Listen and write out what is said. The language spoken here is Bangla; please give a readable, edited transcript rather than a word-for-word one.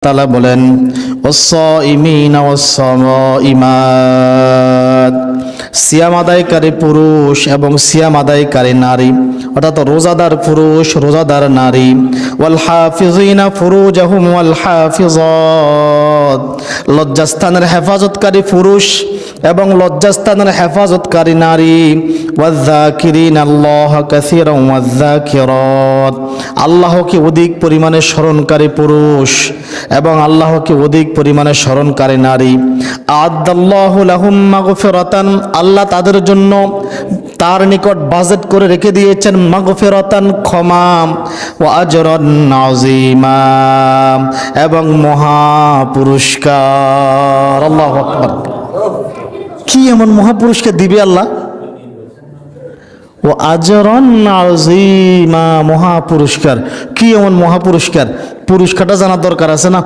তাআলা বলেন ওয়াস-সাইমিনা ওয়াস-সামাইমাত, সিয়াম আদায়কারী পুরুষ এবং সিয়াম আদায়কারী নারী, অর্থাৎ রোজাদার পুরুষ রোজাদার নারী, ওয়াল হাফিজিনা ফুরুজাহুম ওয়াল হাফিজাত, লজ্জাস্থানের হেফাজতকারী পুরুষ এবং লজ্জাস্থানের হেফাজতকারী নারী, ওয়ায-যাকিরিনা আল্লাহ কাসীরান ওয়ায-যাকিরাত, আল্লাহকে অধিক পরিমাণে স্মরণকারী পুরুষ এবং আল্লাহকে অধিক পরিমাণে স্মরণকারী নারী। আ'আদাল্লাহু লাহুম মাগফিরাতান, আল্লাহ তাদের জন্য তার নিকট বাজেট করে রেখে দিয়েছেন মাগফিরাতান, ক্ষমা, ওয়া আজরান আযীমা, এবং মহা পুরস্কার। আল্লাহু আকবার। কি এমন মহা পুরস্কার দিবে আল্লাহ? ও আজরান আযীমা, মহা পুরস্কার। কি এমন মহা পুরস্কার? পুরস্কারটা জানার দরকার আছে না?